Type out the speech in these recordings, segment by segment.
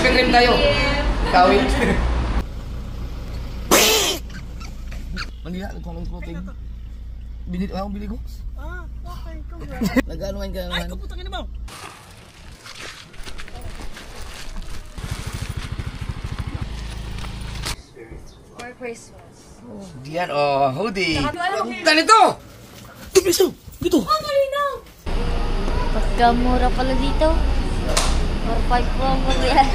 Krispy Kreme tayo. Kawit. Manila, nagkalang clothing. Bili ko. Okay. Nag-anuhan ka naman. Ay, kaputangin mo! For Christmas. Diyan, hoodie. Ganito! Tumiso! Dito! Ang malinaw! Pagkamura pala dito. Or 5 po ang pagbiyan.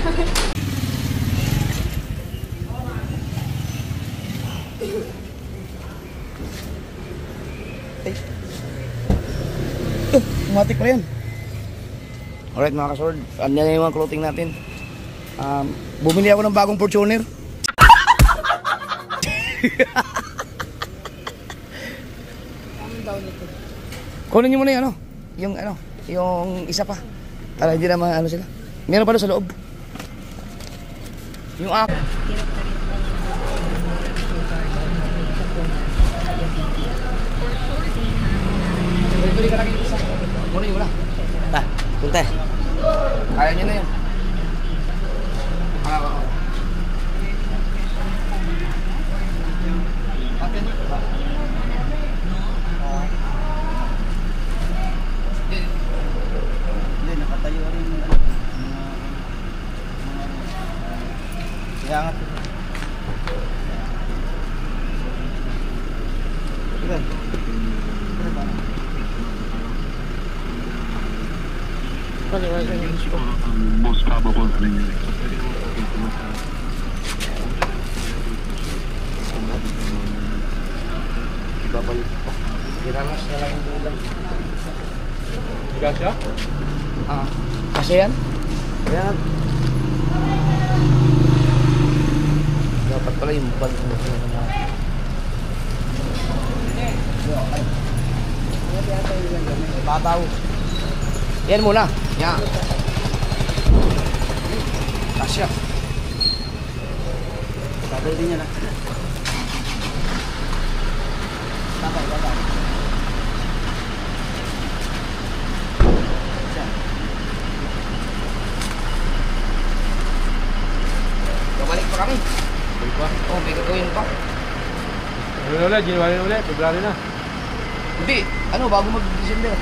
Matik pa yan. Alright mga kasword, ano na yung mga clothing natin. Bumili ako ng bagong Fortuner. Kunin nyo muna yung yung isa pa. Para hindi naman sila. Meron pa doon sa loob. Yung ako. Bili ka lagi isa. Muna yung wala. Punta. Kaya nyo na yun. Hindi, nakatayo rin kaya nga. Ilan? Most probable Ibabalik ko. Giramas na lang yung ulam. Bigas siya? Kasi yan? Yan. Dapat pala yung bag mo. Babaw. Yan muna. Yan. Kasya. Tatay din yan. Tatay. Babalik pa kami. Balik pa? May gagawin pa. January ulit. February na. Hindi. Bago mag-December.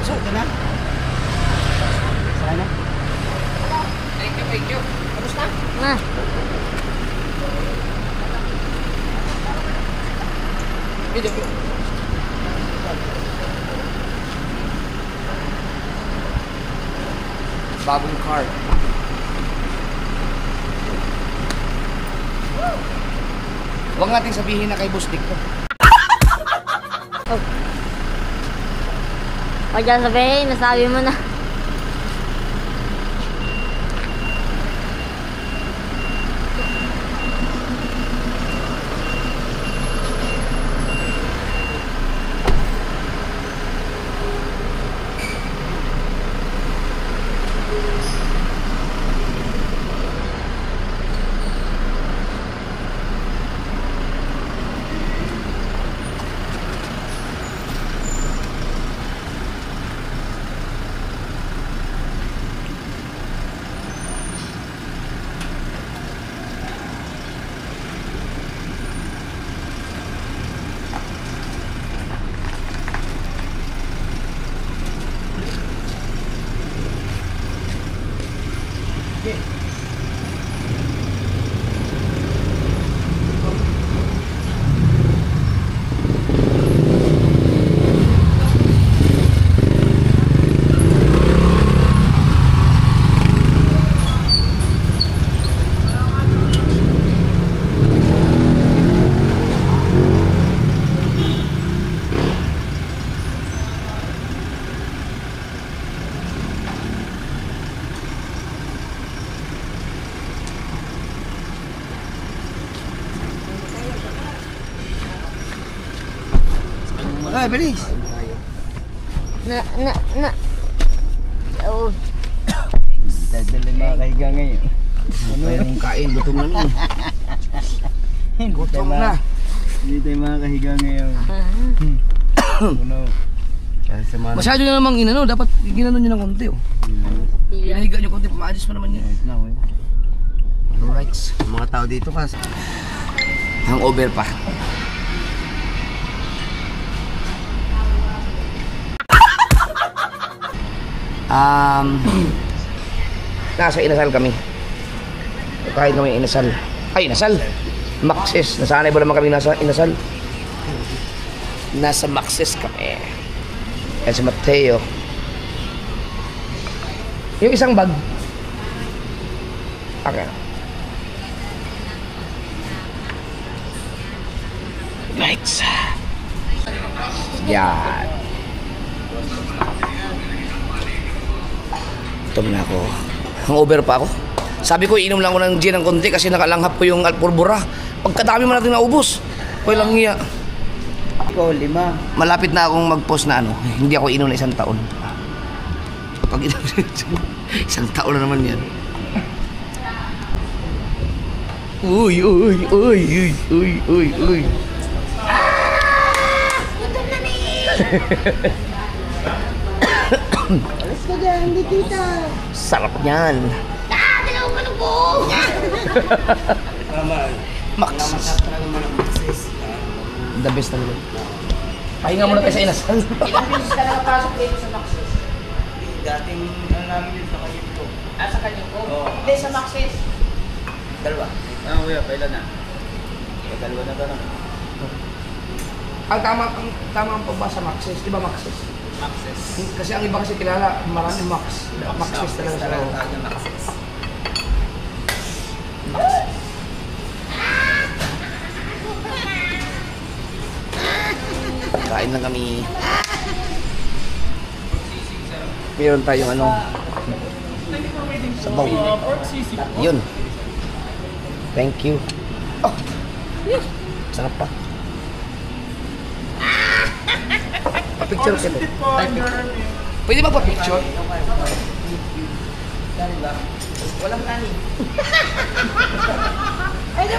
So, ito na? Sana? Thank you. Kamusta? Ma. Video. Bagong car. Huwag natin sabihin na kay Bustik to. Huwag dyan sabihin, nasabi mo na. Ay, bilis. Na. Oh. Dadali mga kahiga ngayon. Ano yung kain? Gutom na nun. Gutom na. Hindi tayo makakahiga ngayon. Ano? Kasi sa mga... Masyado na namang inano, dapat ginano nyo ng konti oh. Pinahiga nyo konti, ma-adjust pa naman yan. Right now eh. Alright. Mga tao dito kasi. Hangover pa. Nasa inasal kami. Kahit kami inasal. Ay, inasal. Maxis. Nasanay ba naman kami nasa inasal? Nasa Maxis kami. Yan si Mateo. Yung isang bag. Okay. Right. Yan. Ito na ako. Hangover pa ako. Sabi ko, inom lang ako ng gin ng konti kasi nakalanghap ko yung alpurbura. Pagkadami mo natin naubos. Walang ngiya. Ikaw, 5. Malapit na akong mag-post na ano. Hindi ako inom na 1 taon. Pag inom 1 taon na naman yan. Uy, uy, uy, uy, uy, uy, uy. Alas ka dyan, hindi kita. Sarap niyan. Dalawa ka ng buo. Max. The best talaga. Pahinga muna tayo sa inasal. Ilang beses ka nakapasok dito sa Maxis? Dating ano namin yun sa kanyang ko. Sa kanyang ko? Oo. Hindi, sa Maxis. 2. Ah, kuya, kailan na? Pagdalawa na ba na? Ang tamang pagbasa Maxis, di ba Maxis? Access. Kasi ang iba kasi kilala, maraming Max. Maxis talaga sila. Access. Kain lang kami. Meron tayong ano. Sabaw. Yun. Thank you. Oh. Sarap pa. Pa-picture ka din. Pwede ba pa-picture? Walang kanin.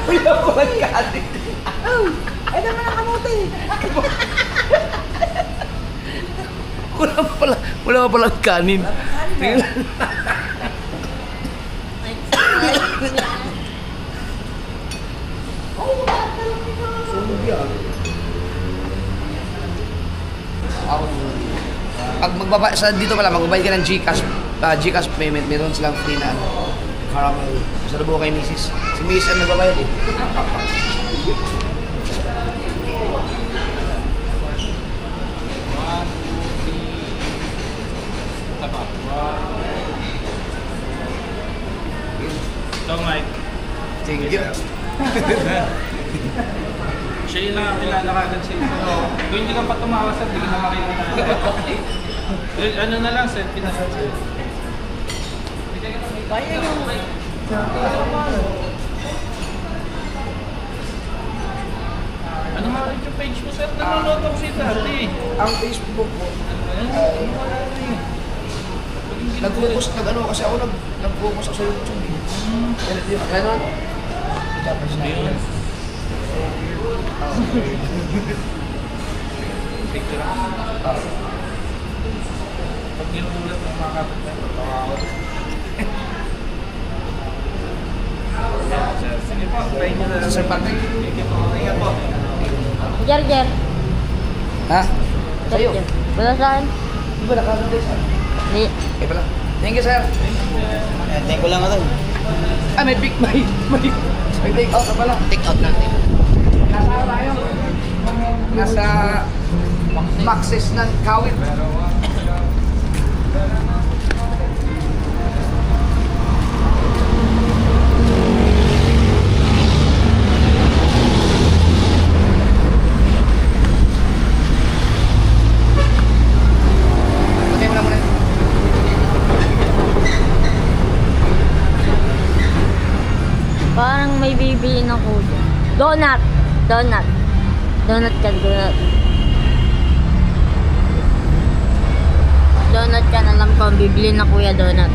Wala palang kanin. Ay, naman ang kamote. Wala pa palang kanin. Pag magbaba sa dito pala, magbabayad ka ng GCash payment, meron silang free na ano, caramel. Salubo kay Mrs. Si Mrs. ang nagbabayad eh. So, Mike, Thank you. siya yung nakakilala ka agad siya. Kung hindi ka pa tumawa sa, hindi ka na makikita. Ano na lang, selfie na sa ano nga rin yung page mo, sir? Nanonood ako siya dati. Ang Facebook ko, nag-focus, nag-ano kasi ako, nag-focus ako sa YouTube. Ganon. Ayun. Picture ako. Pag ginugulat ng mga kapitbahay, pagtawa ako. Sige po, try nyo na. Sir Patrick. Sige po, ingat po. Jer. Ha? Sa'yo. Wala saan? Di ba nakaganda sir? Hindi. Eh pala. Thank you sir. Thank ko lang ito. Ah, may take out na pala. Take out natin. Nasa ano tayo? Nasa Maxis ng Kawit. Patay mo na muna. Parang may bibiliin ako dyan. Donut ka, donut. Donut ka, alam ko, bibili na kuya donut.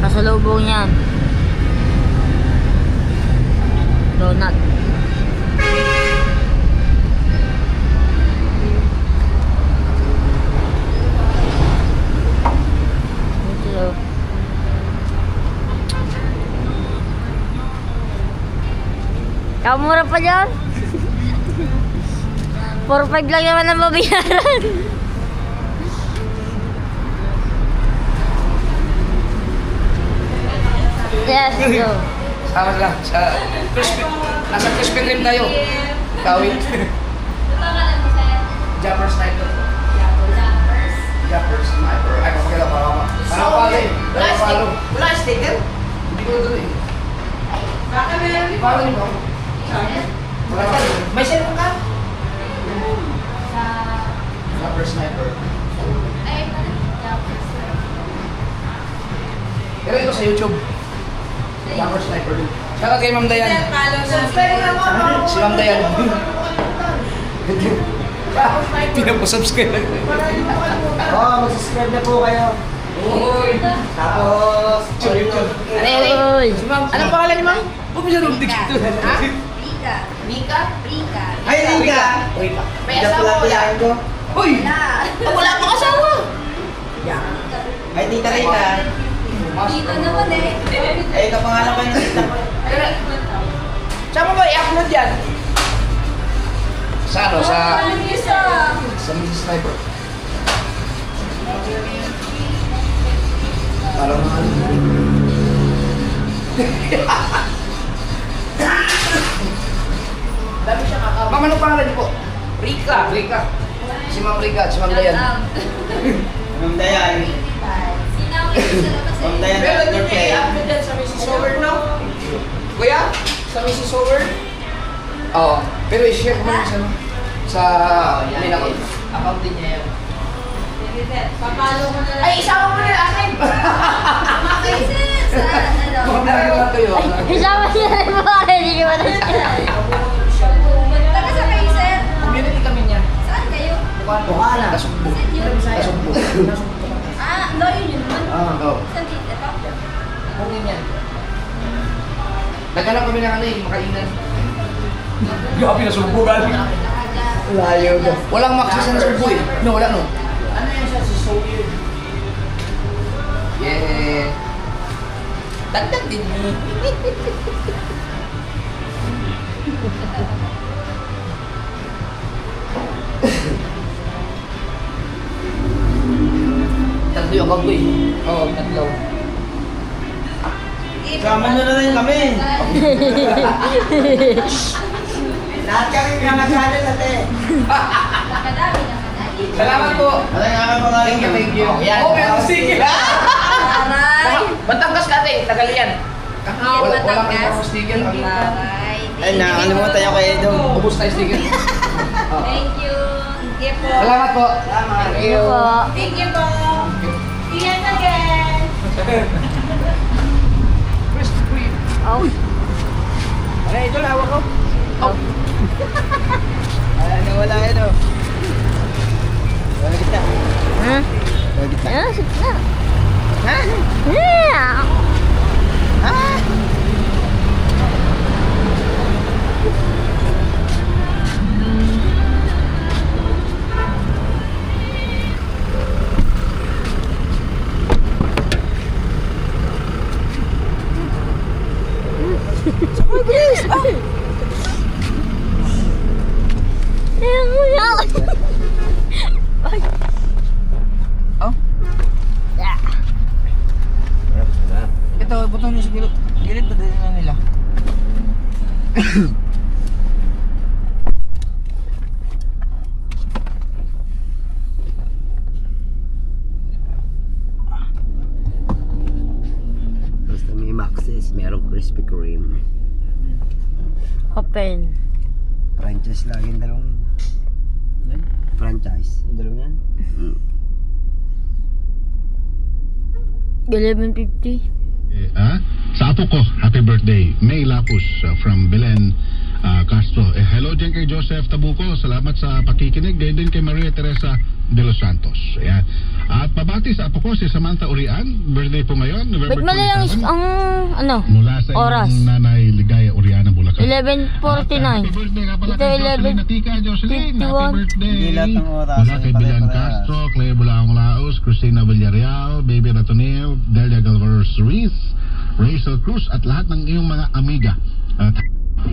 Kasalubong yan. Donut. Kamura pa dyan. 4-5 lang naman ang mabayaran. Yes, go. Sama lang sa Krispy. Nasa Krispy Kreme tayo. Kawin. Japper Sniper. Japper Sniper. Ay, pakakila para ako. Para palo eh. Para palo. Wala sticker? Hindi ko ito eh. Bakit meron? Palo nyo ako. Wala palo. May cellphone ka? Japper Sniper. Pero ito sa YouTube. Japper Sniper din. Shoutout kay Ma'am Dayan. Subscribe na mo. Si Ma'am Dayan. Pinapasubscribe lang. Oo, mag-subscribe na po kayo. Uy! Tapos, YouTube. Uy. anong pangalan ni ma'am? Huwag mo siya rin dikit. Rika. Rika? Rika. Ay, Rika. Rika. May asawa ko yan. Uy! Wala pang asawa. Ay, Tita Rika. Dito naman eh. Ay, kapangalan ko yung tita ko. Saan mo ba i-upload yan? Sa ano? Sa Isa. Mrs. Sniper. Parang mga ano. Dami siya kakabang. Ma'am, anong pangalan niyo po? Rika. Rika. Si Ma'am Rika at si Ma'am Dayan. Ma'am Dayan. Ma'am Dayan. Pero hindi niya i-upload yan sa Mrs. Sower, no? Kuya? Sa Mrs. Sower? Oo. Pero i-share mo lang sa main account. Account din niya yan. Papalo mo na lang. Ay, isama mo na akin! Mga vlogger lang kayo. Isama niya na yung mga hindi ko na Taga sa kayo, sir? Community kami niya. Saan kayo? Bukala. Tasugbo. Tasugbo. Ah, loyo yun naman. Oo. Saan dito? Ito? Bukin niya. Naghanap kami ng ano eh, makainan. Grabe na sulbo galing. Layo ka. Walang maksis na sulbo eh. No, wala no. Ano yan siya si Sower? Yeah. Dagdag din niya. Tatlo yung account ko eh. Oo, tatlo. Sama nyo na rin kami. Lahat kami pinangasalan natin. Nakadami naman. Salamat po. Maraming nga mga Thank you, thank you. Yan. Oh, meron sticker. Aray. Batangas ka ate, tagal yan. Wala kang parang sticker. Aray. Ay, nakakalimutan niyo kayo doon. Ubus na yung sticker. Thank you. Thank you po. Salamat po. Thank you po. Thank you po. See you again. Krispy Kreme. Oh. Ay, ito hawak ko. Oh. Ay, nawala yun oh. Wala kita. Ha? Wala kita. Ah, sige na. Ha? Yeah. Ha? Oh? Yeah. Ito, butong niyo sa gilid. Gilid ba din na nila? Basta may Maxis, merong Krispy Kreme. Open. Franchise lang yung dalawang. Franchise. Yung dalawang yan? 11:50. Sa apo ko, happy birthday. May Lapus from Belen Castro. Hello dyan kay Joseph Tabuco. Salamat sa pakikinig. Gayon din kay Maria Teresa de los Santos. Ayan. At pabati sa apo ko si Samantha Urian. Birthday po ngayon, November Ba't mali 27. ang ano? Mula sa Oras. iyong nanay Ligaya Uriana, Bulacan. 11:49. Happy birthday nga pala Ito, kay Jocelyn 11:51. Natika. Jocelyn, happy birthday. Hindi lahat ng oras. Mula kay Bilan Castro, Clay Bulaong Laos, Cristina Villarreal, Baby Ratoneo, Delia Galvaros Ruiz, Rachel Cruz at lahat ng iyong mga amiga. At For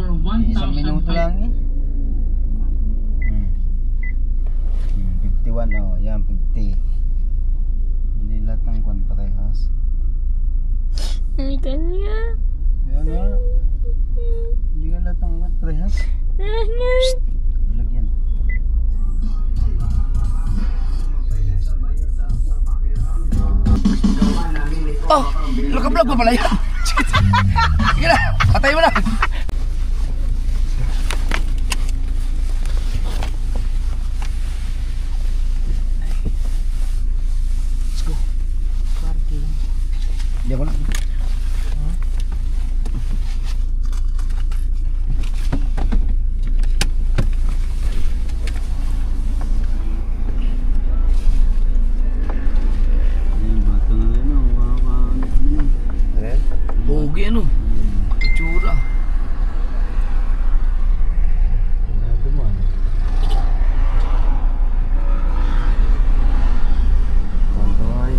Isang 1,000 minuto lang eh. 51 oh, yan 50. Hindi lahat ng kwan parehas. Ay, kanya. Kaya nga. Hindi ka lahat ng kwan parehas. Lagyan. Oh, naka-vlog pa pala yan. Sige na, patay mo na. Let's go. Hindi ako na. Yung bata na yun oh. Pogi ano? Itsura. Dumaan. Pantay.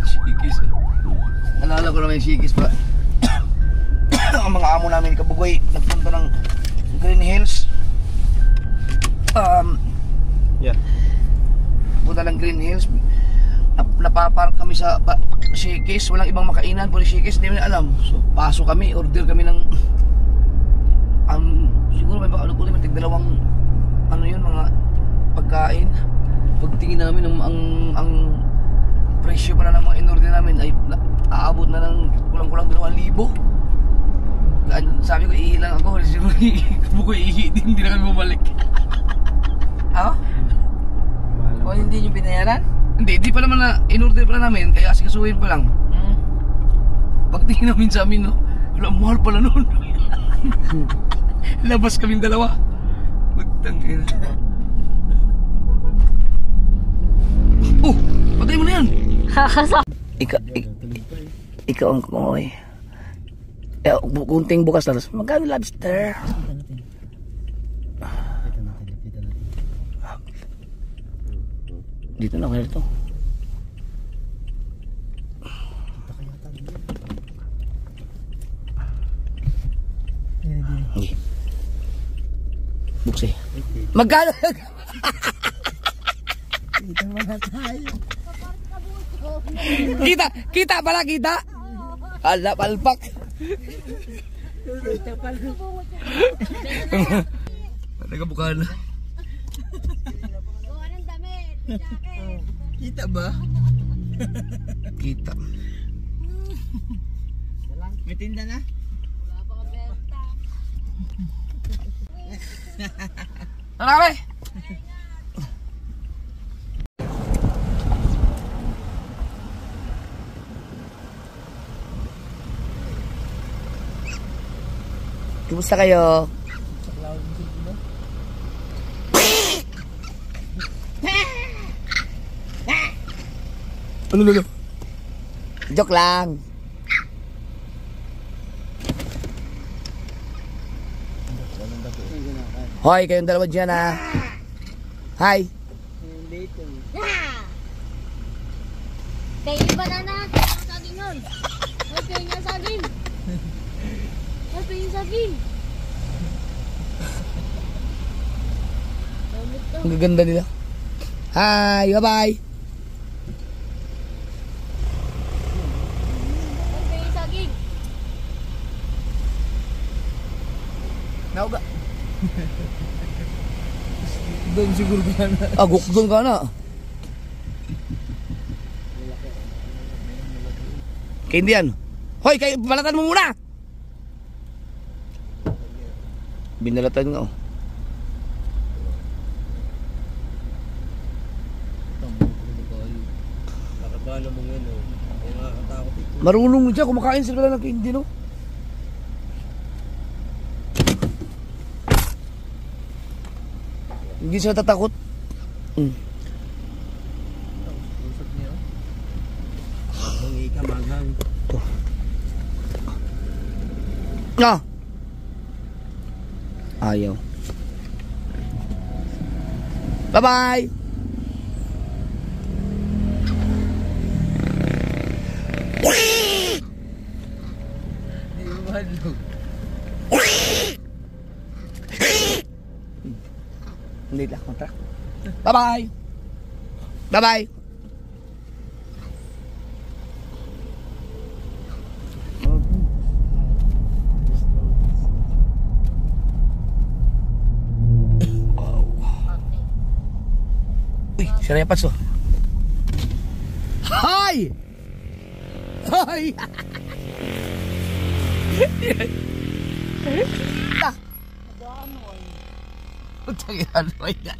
Sikis eh. Alala ko naman yung sikis pa. Ang mga amo namin ni Kabugoy nagpunta ng Green Hills. Yeah. Punta ng Green Hills. Napapark kami sa Shakey's. Walang ibang makainan. Puro Shakey's. Hindi mo na alam. So pasok kami. Order kami ng siguro may baka may tig-2 ano yun, mga pagkain. Pagtingin namin ang presyo pala ng mga in-order namin ay aabot na ng kulang-kulang 2,000. Sabi ko ihi lang ako. Siguro ko ihi din. Hindi na kami bumalik. Ha? O hindi nyo binayaran? Hindi pa naman na in-order pala namin, kaya asikasuhin pa lang. Pagtingin namin sa amin, no, wala, mahal pala noon. Labas kaming dalawa. Magtang ina. Oh, patay mo na yan. Ikaw ang kumoy. Kunting bukas na. Magkano lobster? Dito na kaya ito. Okay. Buksi. Magkano? Kita pala, kita. Ala, palpak. Nagkabukaan na. Kita ba? Kita. May tinda na? Marami! Kumusta kayo? Ano? Joke lang. Hoy, kayong dalawa dyan ha. Hi. Kayo banana. Saging nun. Ay, kayo niya saging. Ay, kayo yung saging. Ang gaganda nila. Hi, bye-bye. Ay, kayo yung saging. Nauga. Doon siguro ka na. Doon ka na. Kaya hindi yan. Hoy, kayo, balatan mo muna. Binalatan nga oh. Nakabala mo ngayon oh. Kung nakakatakot ito. Marunong mo dyan, kumakain sila ng candy no. Hindi sila tatakot. Usap niyo. Mangi ka manghang. Ah! Ayaw. Bye-bye! Hindi lang contract. Bye-bye! Bye-bye! Uy, si Repats oh. Hi! Hi! Tagihan mo yan.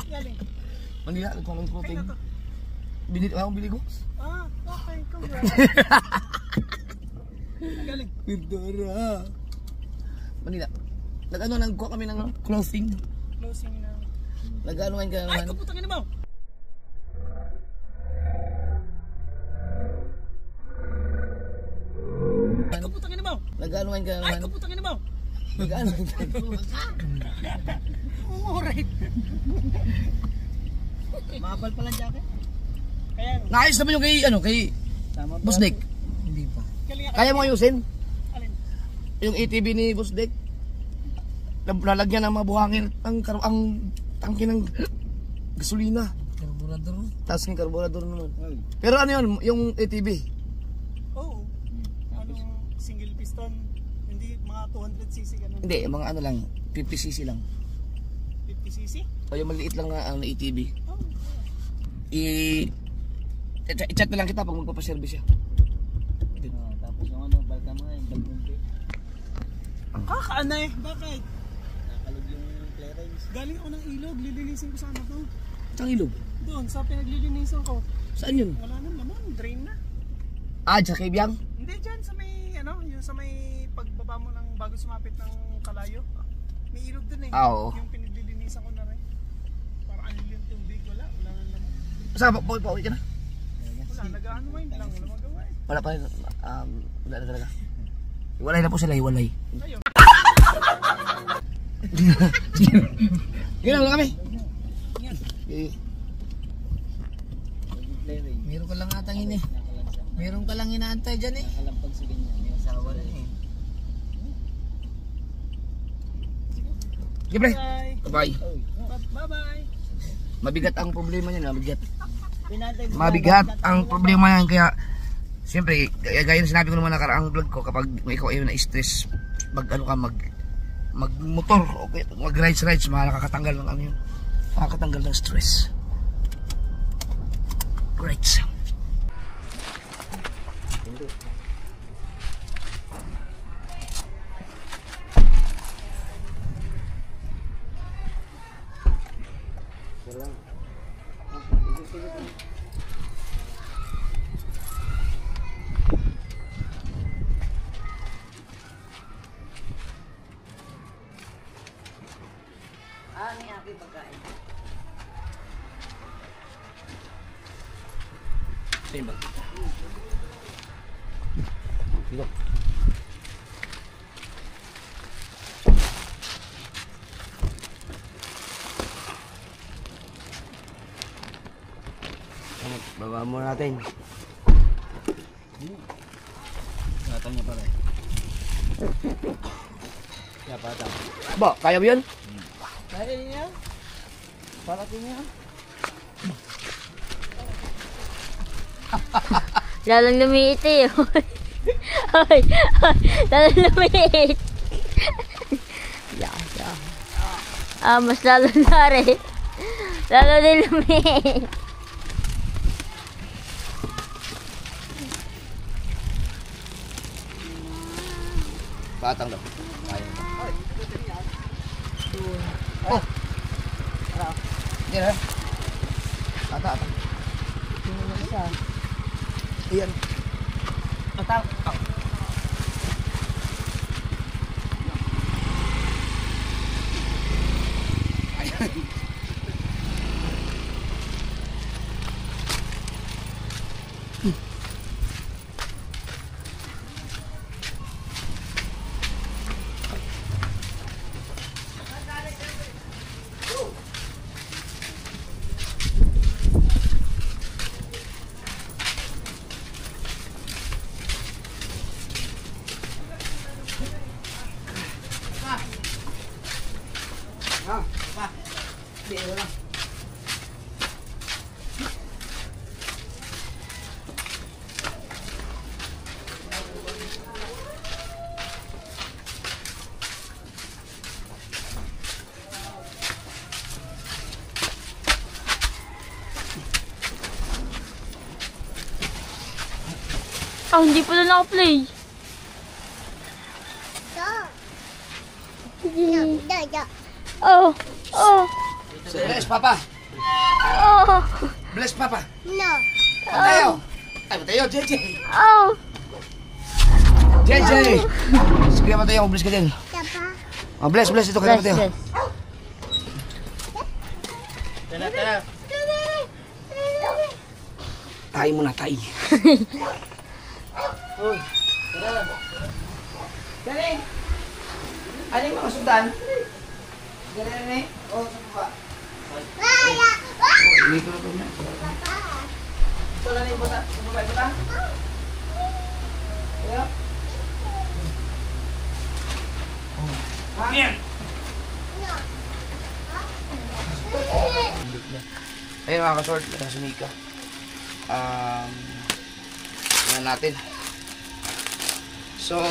Manila, nagkumang clothing. Akong bili ko. Ah, okay. Congrats. Galing. Pindora. Manila. Nag-ano, nagkuha kami ng clothing. Closing na. Nag-ano ngayon ka Ay, naman. kaputang ina mo. Ay, kaputang ina mo. Nag-ano ngayon ka Ay, naman. kaputang ina mo. Nag-ano ngayon ka Alright. Mahapal pala jacket. Kaya, Naayos naman yung kay tama ba? Boss Dick. Hindi pa. Galing Kaya mo ayusin? Alin? Yung ATV ni Boss Dick. Lalagyan ng mga buhangin ang tangke ng gasolina. Karburador. Tapos yung karburador naman. Pero ano yun, yung ATV? Oo. Anong single piston? Hindi mga 200cc ganun. Hindi, mga ano lang, 50cc lang. 50cc? O yung maliit lang na ang ATV. Oh. I-chat na lang kita pag magpapaservice siya. Tapos yung ano, balka mo yung balbunti. Kakaanay. Bakit? Nakalog yung clearance. Galing ako ng ilog. Lilinisin ko sana to. Saan ilog? Doon, sa pinaglilinisan ko. Saan yun? Wala nang laman. Drain na. Ah, sa Kibiyang? Hindi dyan sa may, yung sa may pagbaba mo ng bago sumapit ng Kalayo. May ilog dun eh. Ah, oo. Yung pinaglilinisan ko na rin. Para ano yung tubig. Wala nang laman. Saan ka? Pauwi ka na? Wala, nag-ano lang. Wala magawa eh. Wala pa rin. Wala na talaga. Hiwalay na po sila, hiwalay. Ayun. Sige na, wala kami. Okay. Meron ka lang atang ini. Meron ka lang inaantay dyan eh. Nakalampag sa ganyan. May asawa rin eh. Sige pre. Bye. Bye. Bye-bye. Mabigat ang problema niyan, mabigat. Pinantay mo Mabigat ang problema yan, kaya siyempre, gaya na sinabi ko naman nakaraang vlog ko, kapag ikaw ay na-stress, mag-motor, okay, mag-rides, makakatanggal ng ano yun, makakatanggal ng stress. Rides. Same ba? Dito. Baba muna natin. Natang niya pala. Kaya pata. Ba, kaya mo yun? Kaya niya? Para niya? Lalang lumiit eh. Ay, lalang lumiit. Mas lalo na rin. Lalo din lumiit. Patang daw. Kaya mo. Oh! Yan ha? Ata. Iyan. Ata. Hindi, wala. Ah, hindi pala naka-play. Oh. Oh. Bless, Papa. Oh. Bless, Papa. No. Mateo. Ay, Mateo, JJ. Oh. JJ. Sige, Mateo, bless ka din. Oh, bless, ito ka, Mateo. Bless. Tayo muna, tayo. Uy, tara. Galing. Ano yung mga sundan? Galing eh. O, sa baba. Hindi ko na ito na. Ito lang yung bata. Sa baba, ito lang. Kaya? Ayan. Ayun mga kasort, si Mika. Yan natin. So,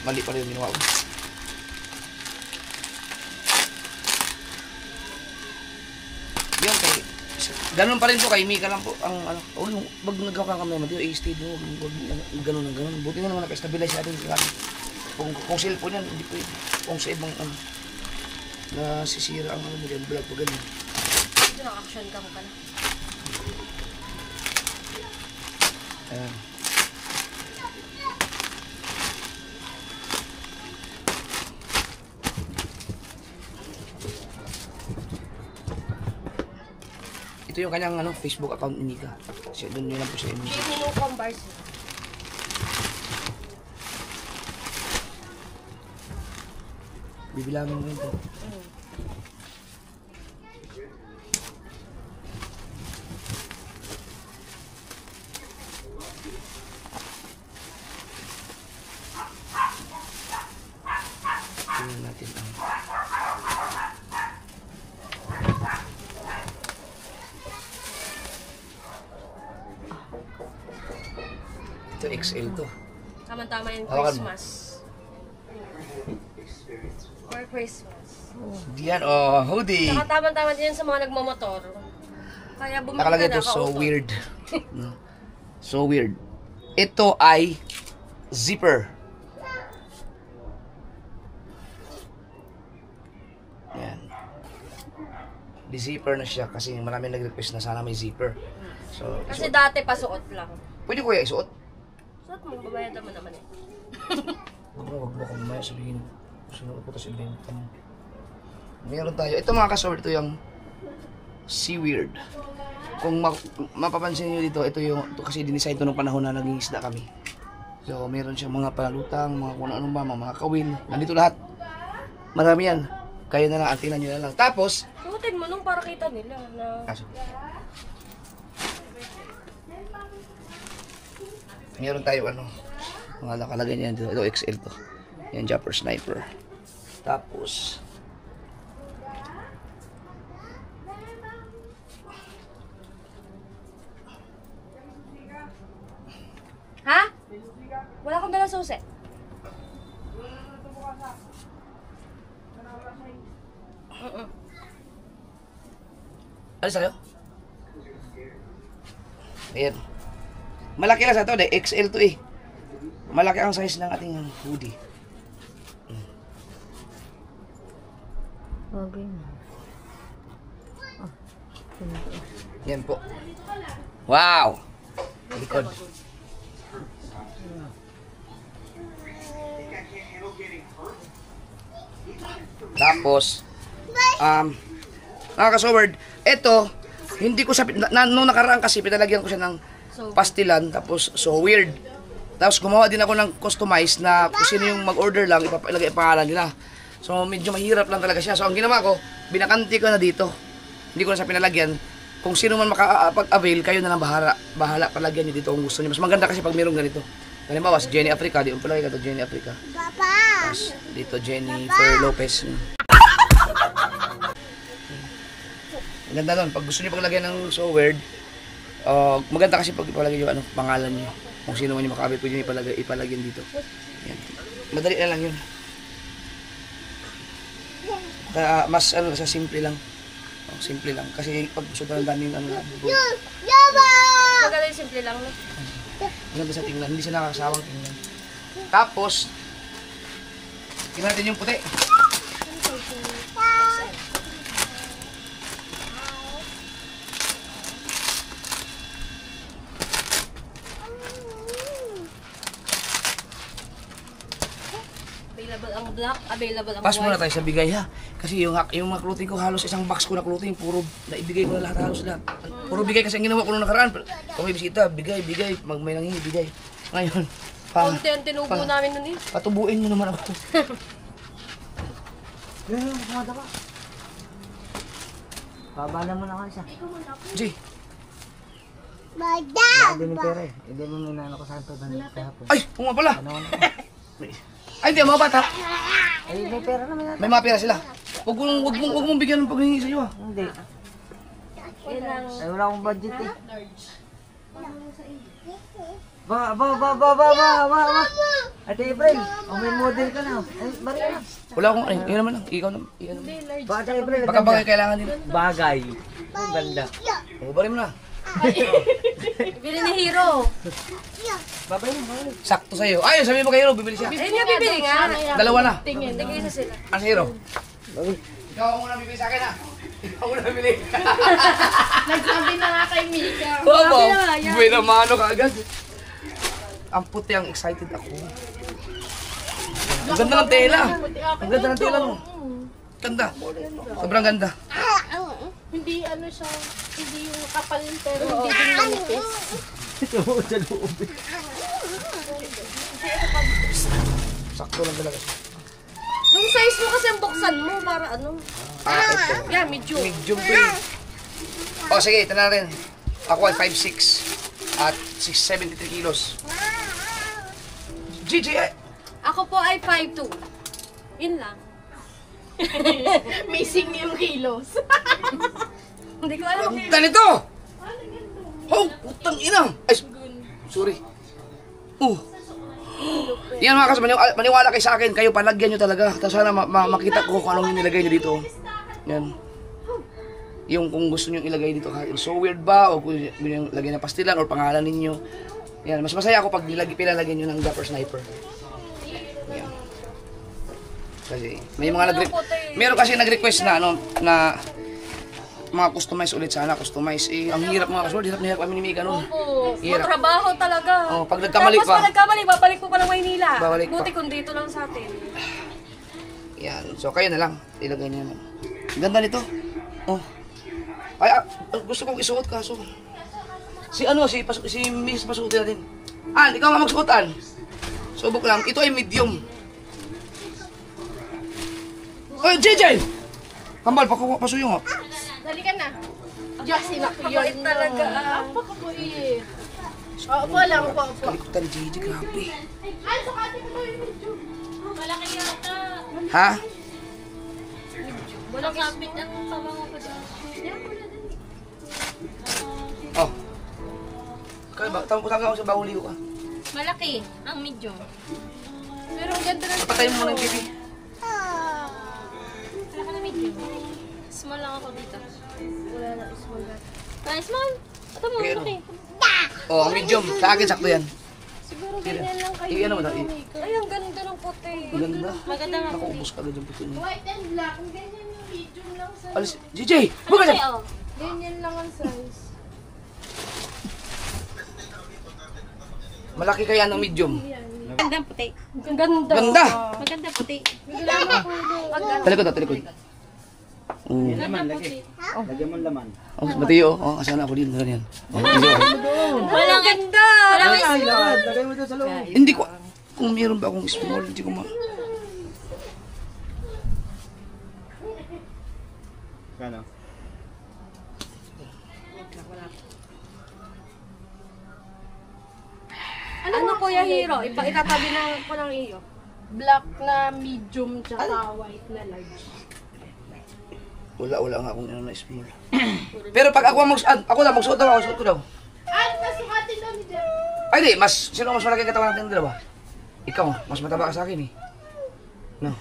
mali pala yung ginawa ko. Yun kay, ganun pa rin po kay Mika lang po ang ano. Oh, yung wag nagkaka kami Mateo, i-stay mo, wag ganun ng ganun. Buti nga naman naka-stabilize natin sa akin. Kung cellphone yan, hindi pwede. Kung sa ibang ano, nasisira ang ano mo dyan, vlog pa ganun. Ito naka-action ka mo pala. Ayan. Ito yung kanyang ano, Facebook account ni Mika. Kasi doon yun lang po siya. Yung converse. Bibilangin mo ito. Tingnan natin ang ito XL to. Tama-tama yung Hawakan mo. Christmas. For Christmas. Diyan, oh, hoodie. Saka tama-tama din yun sa mga nagmamotor. Kaya bumili Nakalagay ka to, na so ka-auto. weird. No? So weird. Ito ay zipper. Yan. Di-zipper na siya kasi marami nag-request na sana may zipper. So, Kasi isuot. dati pasuot lang. Pwede ko kaya isuot? Suot mo, babayad naman naman eh. Wag mo kung mamaya sabihin. Sunod ko to si Benta mo. Meron tayo. Ito mga kasawar, ito yung Seaweird. Kung mapapansin nyo dito, ito kasi dinesign to nung panahon na naging isda kami. So, meron siyang mga palutang, mga kung ano ba, mga kawin. Nandito lahat. Marami yan. Kayo na lang, antinan nyo na lang. Tapos, Suotin mo nung para kita nila na... kaso, meron tayo ano, mga nakalagay niyan dito. Ito XL to. Yan, Jumper Sniper. Tapos, Ha? Wala akong dala susi. ano sa'yo? Ayan. Malaki lang sa to, XL to eh. Malaki ang size ng ating hoodie. Okay. Yan po. Wow! Likod. Tapos, mga kasoward, ito, hindi ko sa, nung nakaraan kasi, pinalagyan ko siya ng pastilan, tapos so weird. Tapos gumawa din ako ng customize na kung sino yung mag-order lang, ipapalagay ang pangalan nila. So medyo mahirap lang talaga siya. So ang ginawa ko, binakanti ko na dito. Hindi ko na siya pinalagyan. Kung sino man makapag-avail, kayo na lang bahala palagyan niyo dito kung gusto niyo. Mas maganda kasi pag mayroong ganito. Halimbawa, si Jenny Africa, di palagay ka to Jenny Africa. Tapos dito Jennifer Lopez. Ang ganda nun. Pag gusto niyo paglagyan ng so weird, maganda kasi pag ipalagay yung pangalan niyo. Kung sino man yung makakabit, pwede nyo ipalagyan dito. Yan. Madali na lang yun. Mas sa simple lang. Simple lang. Kasi pag sobrang daming Maganda yung simple lang, no? Maganda sa tingnan, hindi siya nakakasawang tingnan. Tapos, tingnan natin yung puti. Available ang black, available ang Pass white. muna tayo sa bigay ha. Kasi yung mga clothing ko, halos isang box ko na clothing, puro naibigay ko na lahat, halos lahat. Puro bigay kasi ang ginawa ko nung nakaraan. Kung may bisita, bigay, may nanghingi, bigay. Ngayon, Konti ang tinubo namin nun eh. patubuin mo naman ako. Babala mo na ka isa. G, Hindi ni pera eh. Hindi mo ninano ko saan to kahapon. ay, kung nga pala. Ay, hindi, mga bata. Ay, may pera naman yan. May mga pera sila. Huwag mong bigyan ng paghingi sa iyo ha. Hindi. Yan ang... Ay, wala akong budget eh. Ba. Ate April, may model ka na. Ay, bari ka na. Wala akong, ay, yun naman lang. Ikaw naman. Ba, Ate April, Baka bagay kailangan nila. bagay. Ang ganda. O, bari mo na. Bili ni Hero. Babay mo, babay. Sakto sa'yo. Ay, sabihin mo kay Hero, bibili siya. Ayun nga bibili nga. Dalawa na. Tingin. Tingin isa sila. Ang Hero. Ikaw ang muna bibili sa akin ha. Ikaw ang muna bibili. Nagsabi na nga kay Mika. Baba, may namano ka agad. Ang puti, ang excited ako. Ang ganda ng tela. Ang ganda ng tela mo. Ganda. Sobrang ganda. Hindi ano siya, hindi yung kapal pero hindi din manipis. Sakto lang talaga. Yung size mo kasi ang buksan mo para ano. Ito. Yeah, medium. Medium to eh. O sige, ito na rin. Ako ay 5'6" at 673 kilos. Gigi, Ako po ay 5'2". Yun lang. Missing yung kilos. Hindi ko alam. ganda nito! Oh, putang ina! Ay, sorry. Yan mga kasama, maniwala kayo sa akin, kayo palagyan nyo talaga. Tapos sana makita ko kung anong nilagay nyo dito. Yan. Yung kung gusto nyo ilagay dito, so weird ba? O kung yung lagay na pastilan or pangalan ninyo. Yan, mas masaya ako pag pinalagyan nyo ng Dapper Sniper. Yan. Kasi may mga meron kasi nag-request na ano na mga customize ulit sana, customize. Eh, ang hirap mga kasual, hirap kami ni Mika noon. Oo. Hirap. Matrabaho talaga. Oh, pag nagkamali Tapos pa. pag nagkamali, babalik po pa ng Maynila. Babalik pa. Buti kung dito lang sa atin. Yan. So kayo na lang, ilagay niyo na. Ganda nito. Oh. Ay, gusto kong isuot kaso. Si Miss pasuotin natin. Ikaw nga magsuotan. Subok lang. Ito ay medium. Oy, JJ! Kambal, pasuyo nga. Dali ka na. Diyos, Kapait inakuyon talaga. Napakakuyin. Opo lang, opo. Kalikutan, JJ, grabe. Ay, sukatin mo yung medyo. Malaki yata. Ha? Walang kapit ang pamango ko dyan. Oh. Tama ko sa bagong ligo ka. Malaki ang medium. Pero ang ganda ng Patayin mo ng TV. Wala ka na medium. Small lang ako dito. Wala na small lang. Small? Ito mo, Okay, ano? malaki. Oh, ang medium. Sa akin, sakto yan. siguro ganyan lang kayo. Ano mo daw? Ay, ang ganda ng puti. Ganda. Maganda nga puti. Nakuubos ka agad yung puti niya. White and black, ang ganyan yung medium lang size. Alis, JJ! Buka dyan! Ay, oh. Ganyan lang ang size. Malaki kaya ng medium. Magandang puti. Ang ganda. Ganda! Maganda puti. Talikod na, talikod. Ganda puti. Oh, Mateo, asan ako din, ganyan. Walang ganda! Walang small. Lagay mo doon sa loob. Hindi ko, kung meron ba akong small, hindi ko Kano? Ano Kuya Hero? Itatabi na ko ng iyo. Black na medium tsaka white na large. Wala nga akong ano na small. Pero pag ako na magsuot daw, suot ko daw. Ay, nasukatin daw ni Jeff. Ay di, sino mas malaki ang katawan natin dalawa? Ikaw, mas mataba ka sa akin eh. No.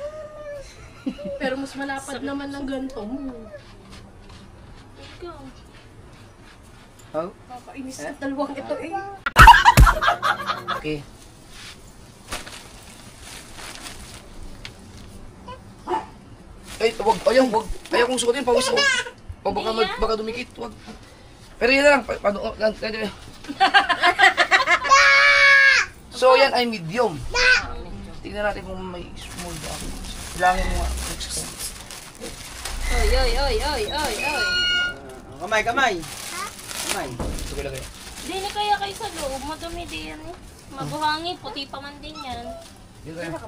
Pero mas malapad naman ng ganito mo. Oh? Papainis ang dalawang ito eh. Okay. Ay, wag. Ayaw kong sukatin, pawis ako. O baka dumikit, wag. Pero yan lang, So yan ay medium. Tingnan natin kung may small ba. Bilangin mo nga. Oy. Kamay. Ito ko ilagay. Hindi na kaya kayo sa loob. Madumi din yan eh. Mabuhangin. Puti pa man din yan. Dito tayo.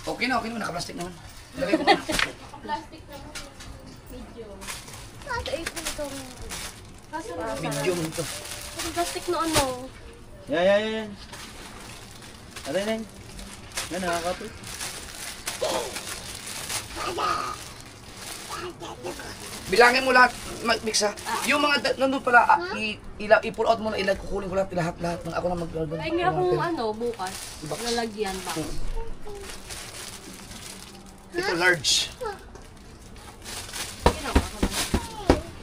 Okay na, naka-plastic naman. Lagay ko na. Plastic naman. Medium. Medium ito. Plastic na ano. Yan. Aray na yun. Yan, nakakapit. Bilangin mo lahat, mix ha. Yung mga nandun pala, i-pull out mo na, kukunin ko lahat ng ako na mag-order. Ay nga kung ano, bukas. Lalagyan ba? Ito large.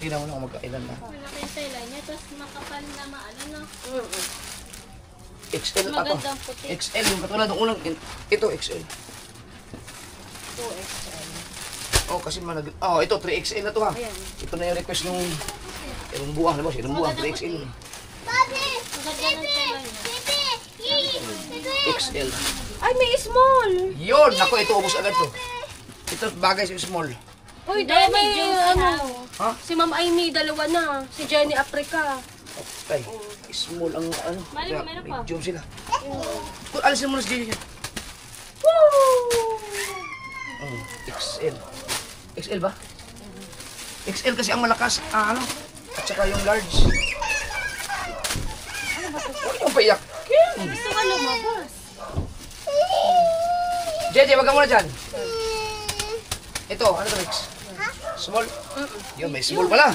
Tingnan mo na kung magkailan na. Malaki yung tela niya, tapos makapal na maano na. XL ato. Magandang puti. XL yung katulad ng unang, ito XL. 2XL. Oh, kasi ito 3XL na to ha. Ito na yung request nung buwang, diba? Sinong buwang 3XL. Ang ganda ng tela niya. XL. Ay, may small! Yun! Ako, ito ubos agad to. Ito bagay sa small. Uy, dahil may medium Ha? Si Ma'am Amy, dalawa na. Si Jenny Africa. Ay, small ang ano. Mali mo, meron pa. Medium sila. Kung alisin mo na si Jenny yan. XL. XL ba? XL kasi ang malakas. Ano? At saka yung large. Huwag yung paiyak. Gusto ka lumabas. Jeje, wag ka muna dyan. Ito, ano to, Rex? Small? Yun, may small pala.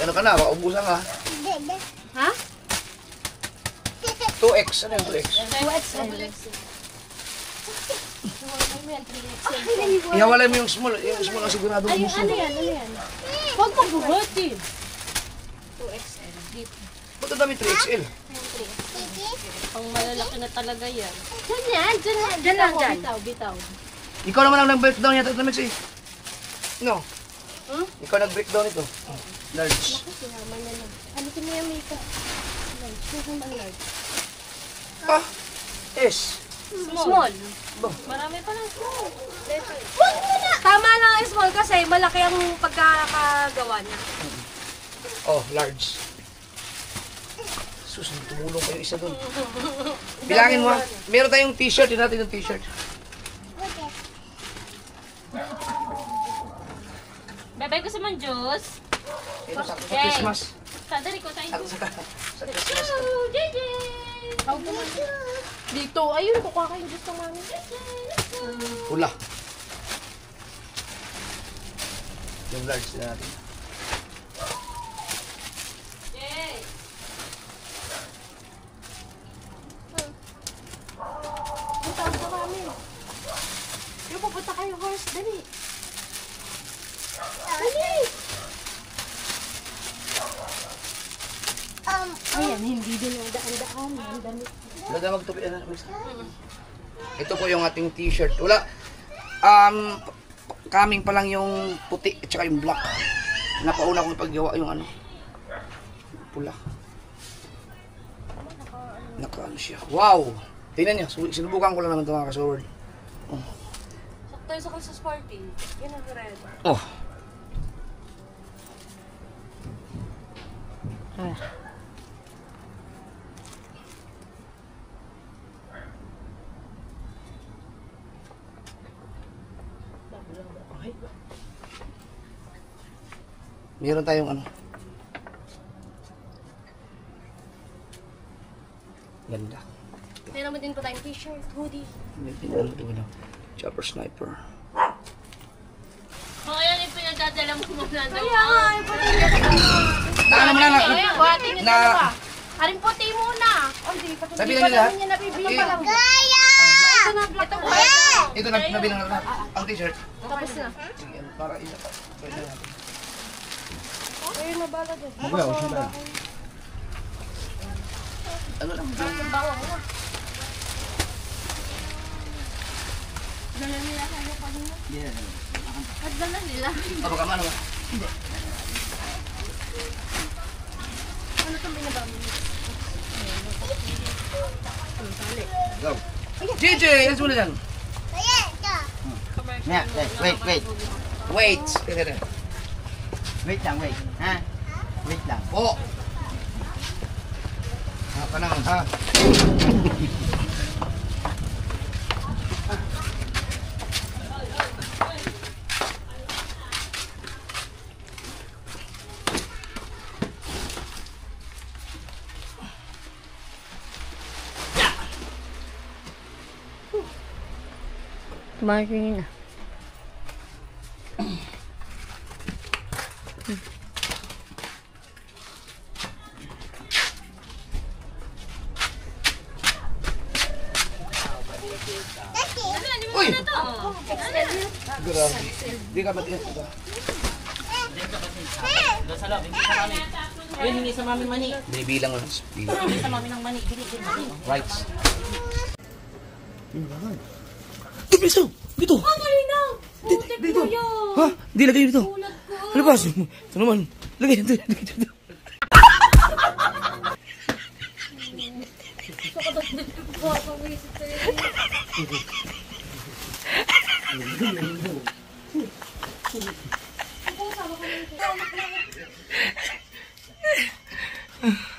Ano ka na, baka ubusan ka. Ha? 2X, ano yung 2X? 2XL. Ihawalay mo yung small ang sigurado mo gusto. Ano yan? Huwag magbubuti. 2XL. Dito. Ba't ang dami 3XL? Pang malalaki na talaga yan. Diyan lang. Bitaw. Ikaw naman ang nag-breakdown yata ito, Mex eh. No? Ikaw nag-breakdown ito. Large. Ano ko niya makeup? Large. Ah! S. Small. Marami pa lang small. Tama lang ang small kasi malaki ang pagkakagawa niya. Oh, large. Sus, tumulong pa yung isa doon. Bilangin mo ha. Meron tayong t-shirt. Yun natin yung t-shirt. Bebay ko sa man Diyos. Ito sa Christmas. Sadali ko tayo. Sa Christmas. JJ! Dito, ayun, kukuha kayo gusto mami. Pula. Yung large na natin. Punta ka mami. Yung pupunta kayo horse, dali. Dali! Ayan, hindi din ang daan-daan. Ang damit. Wala magtupi. Ito po yung ating t-shirt. Wala. Coming pa lang yung puti at saka yung black. Napauna kong ipaggawa yung ano. Pula. Naka ano siya. Wow! Tingnan niyo. Sinubukan ko lang naman ito mga kasword. Sakto yung sa sporting. Yan ang red. Oh. Meron tayong ano. Ganda. May naman din po tayong t-shirt, hoodie. Ano. Chopper sniper. O, ayan yung pinagdadala mo muna doon. Kaya nga, yung puti niya. Ano mo na Ayan, buhati niya na dalawa. Haring puti muna. O, di pa sabi na nila. niya nabibili Eh, pa lang. Ito na, black. Ito na nabilang na lahat. Ang t-shirt. Tapos na. Sige, ano, para isa pa. Pwede natin. Ayun na bala dyan. Kuya, usin na. ano lang. Bawa ko na. Dala nila kaya pa nila. At dala nila. Baka ano ba? Ano itong binaba mo? Go. JJ, alis mo na dyan. Yeah, wait. Wait. Teka. Wait lang, wait. Ha? Wait lang. Oo. Ha, ka naman, ha? Tumakas yun na. Uy! Grabe. Di ka matigas ito. Yun, hingi sa mami mani. Binibilang mo. Hingi sa mami ng mani. Bili din mani. Right. Dito! Dito! Dito! Ha? Di lagay dito. Ano ba? Ito naman. Lagay dito.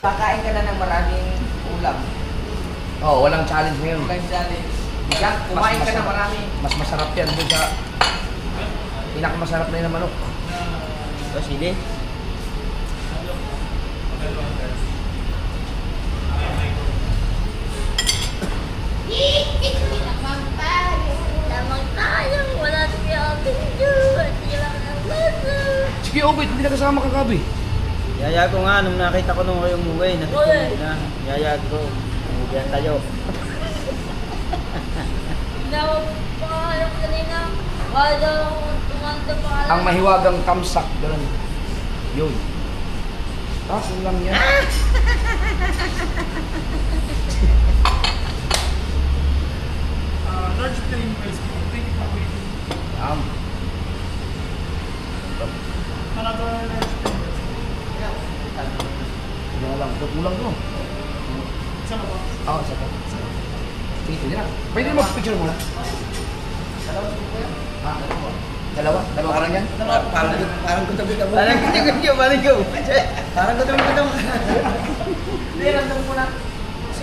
Kakain ka na ng maraming ulam. Oo, walang challenge ngayon. Ulam challenge. Diyan, kumain ka na marami. Mas masarap yan doon sa pinakamasarap na yun ng manok. O, sili. Lamang tayo. Wala si Ate Jun. Ilang ang basa. Sige, okay. Hindi na kasama kagabi. Yaya ko nga, nung nakita ko nung kayo umuwi, nakita ko na. Yaya ko, umuwihan tayo. Nawag pa kayo kanina. Wala tumanda pa kayo. Ang mahiwagang kamsak. Ganun. Yun. Tapos yun lang yan. Large plane ice cream. Thank you for waiting. Another large plane. Wala lang. Kulang to. Isa na ba? Oo, isa pa. Sige, pwede na. Pwede na mag-picture muna. Ha? Dalawa? Dalawa ka lang yan? Parang gutom-gutom. Parang gutom-gutom. Hindi, ramdam ko na.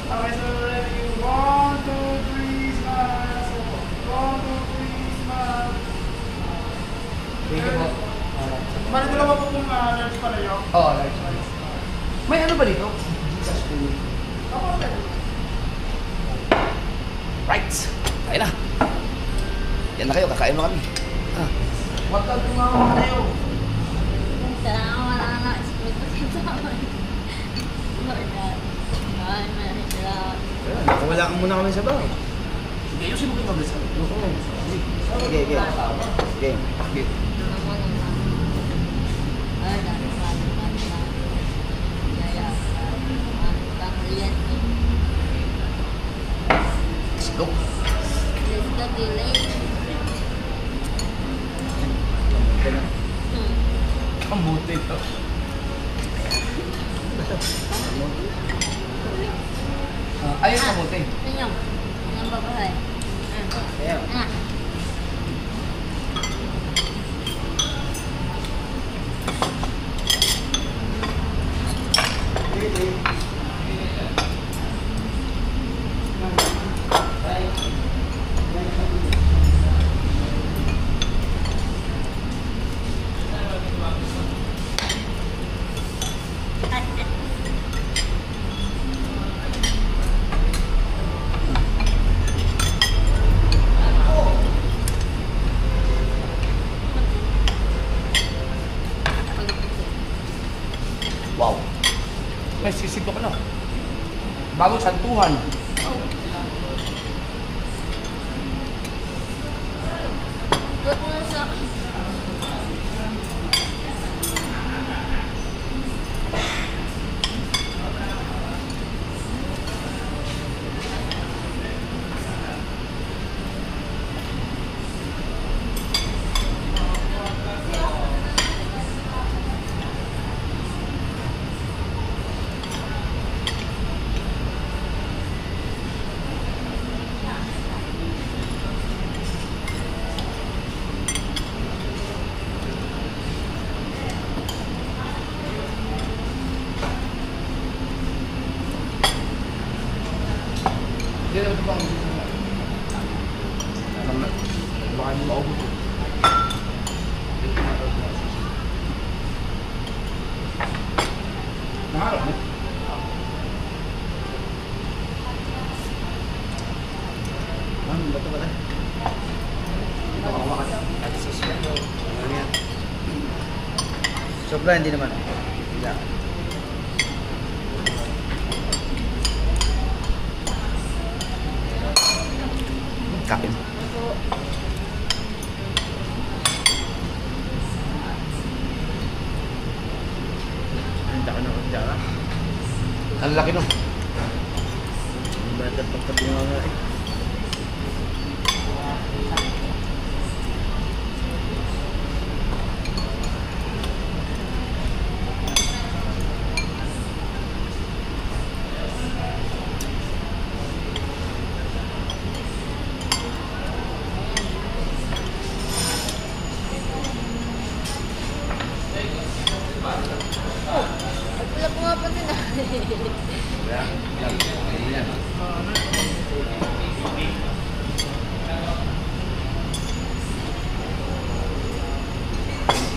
Okay, so ready. 1, 2, 3, smile. 1, 2, 3, smile. Thank you po. Bali dalawa po kung large pala yun. Oo, large. May ano ba dito? Right. Kain na. Yan na kayo, kakain na kami. Huwag kang tumawa tayo. Salamat, wala na. Split pa siya sa akin. Wala kang muna kami sa bahay. Sige, ayusin mo kayo mabilis. Okay. Okay. Let's go. Ang buti ito. Ayun ang buti. Wow. May sisiglo ka na. Bagong santuhan. Maharap mo. Ano ba ito pala? Sobra hindi naman. Bila. Kain. Ang laki no. Bata pagkabunga nga eh. Wala po nga pa din ah.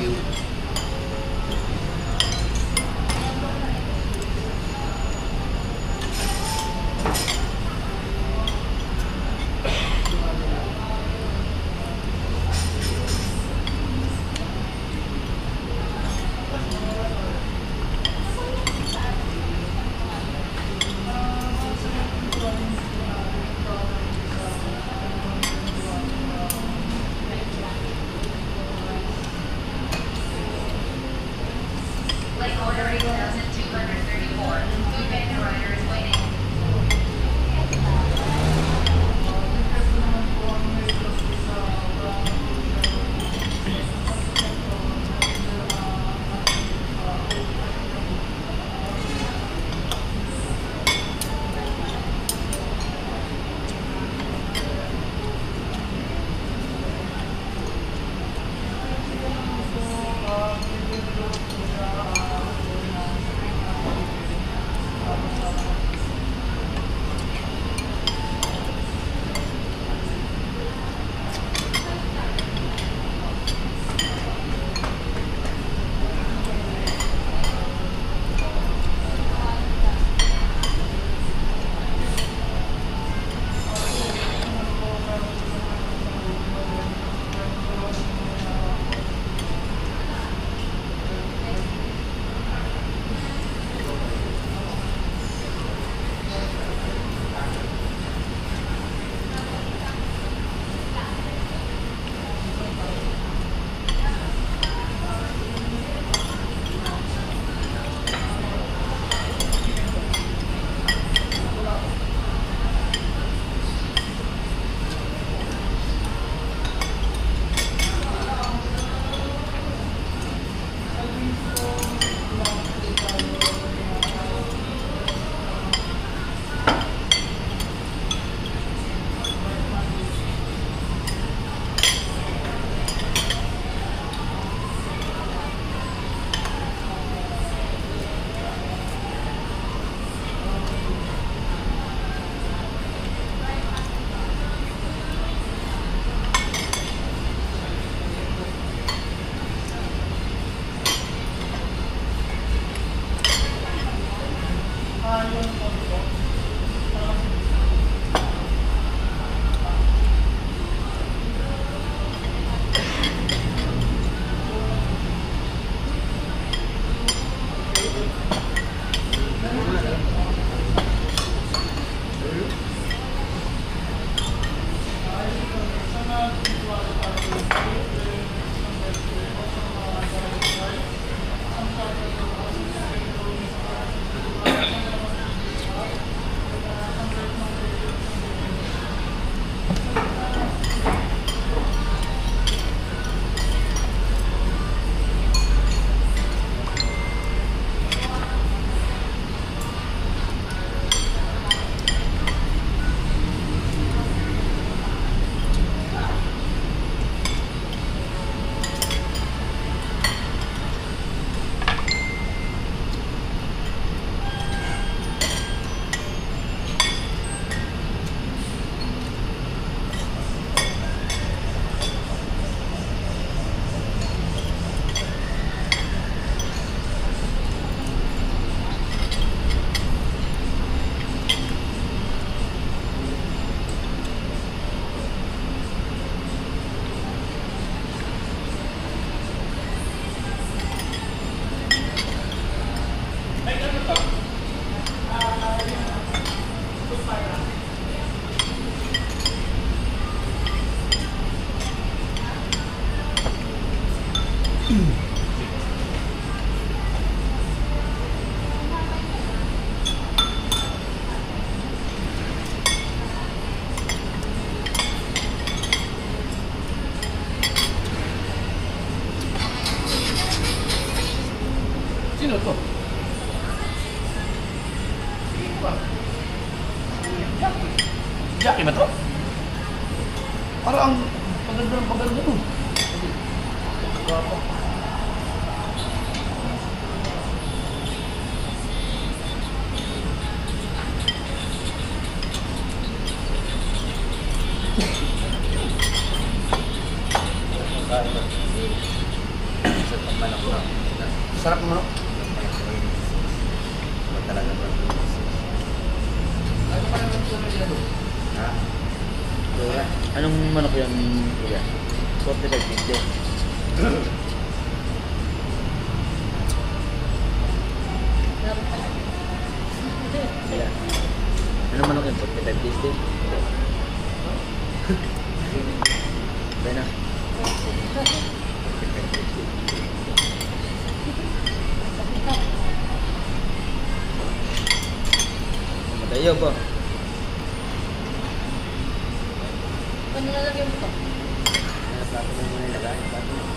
Thank you. Jackie ba to? Parang paganda ng paganda to. Sarap ng manok. Talaga ba? Ano pa naman ito na ha? Dora. Anong manok yan, kuya? 45 yeah. Anong manok yan? 45 days din? Kaya na. Matayo ba? Ano nalagyan mo to? Plato mo muna ilagay. Plato mo.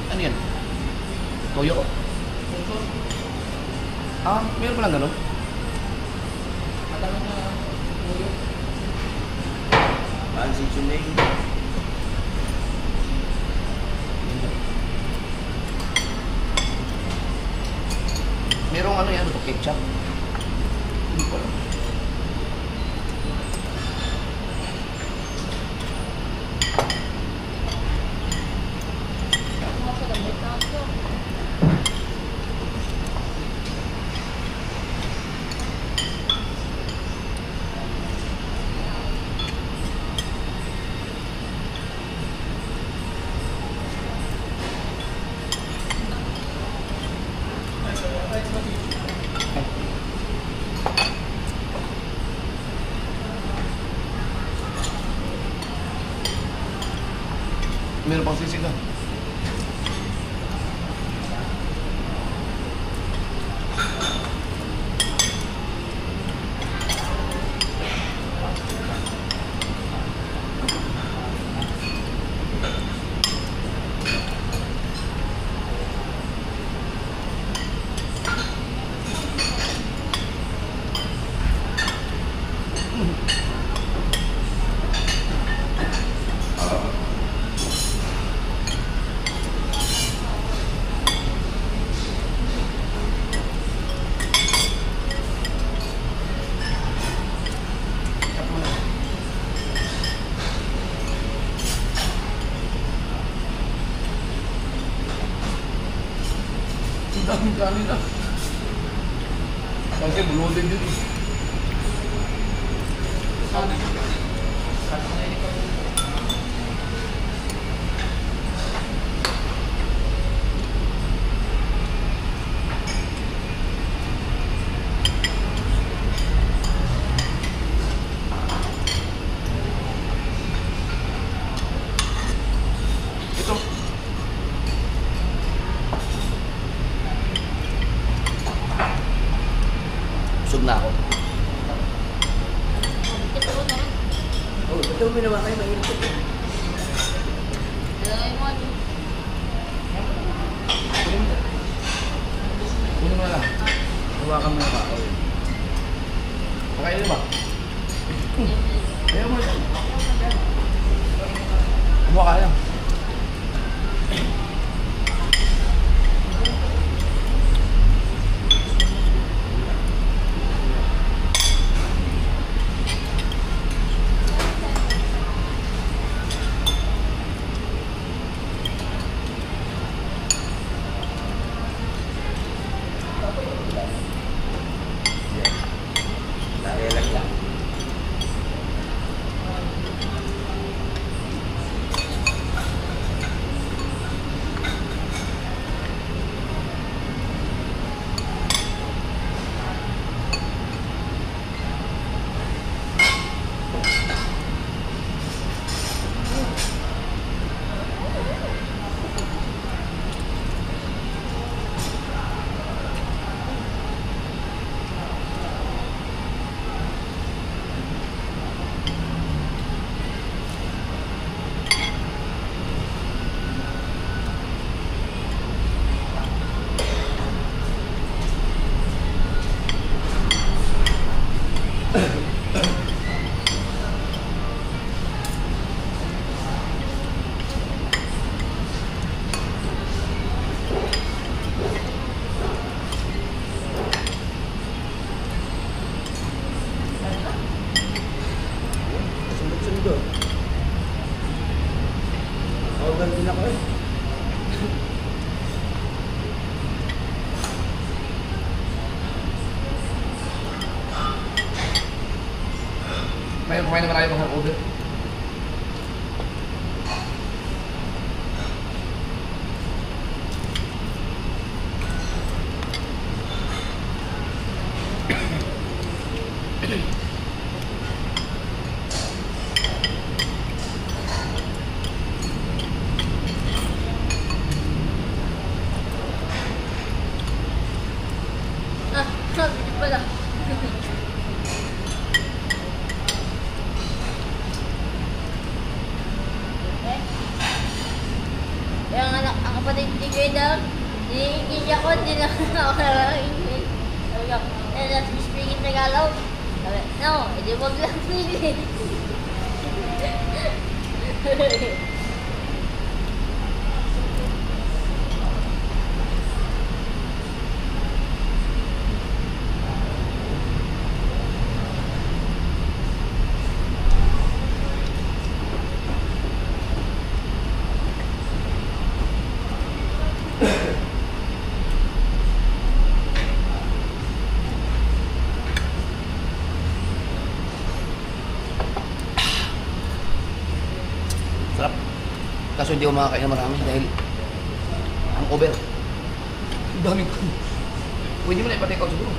Ano yan? Toyo? Ah, meron palang gano'n? Matanong na toyo. Pansi Chumeng. Merong ano yan, ito ketchup. Hindi ko alam. Meron pang sisig ah. Daming kanin ah. Kasi bulutin din eh. Ito. Busog na ako. Ito ko naman. Oh, ito mo naman kayo, mainit ito. Dalawin mo ano. Kunin mo na lang. Hawakan mo na ba? Pakainin ba? Kaya mo ito. Kumuha ka lang. doon. Order din ako eh. Mayroon kumain na marami pang order. Sabi pala. Yung anak, ang kapatid ni Kuya daw, hinihingi ako, hindi na ako nakahingi. Sabi ko, let's be speaking Tagalog. Sabi, no, hindi wag lang sige. Sarap. Kaso hindi ako makakain na marami dahil ang over. Ang daming ko. Pwede mo na ipatake out siguro.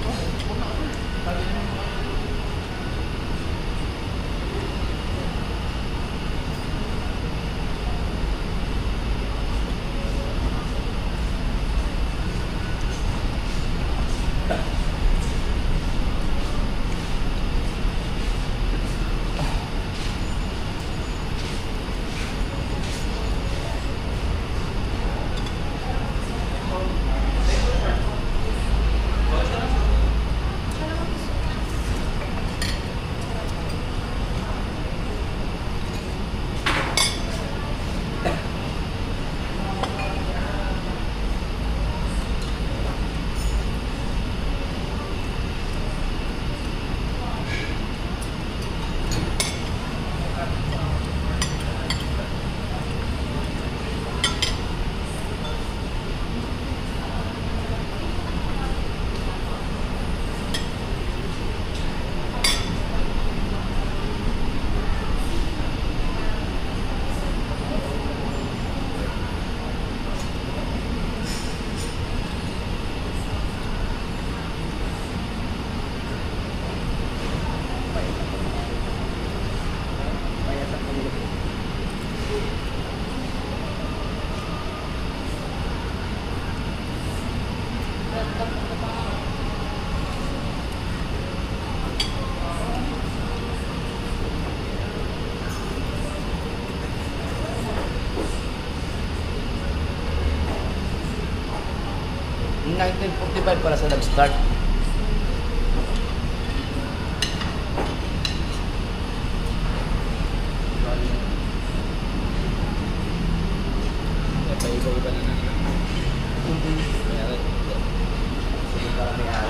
In 1945 para sa nag-start.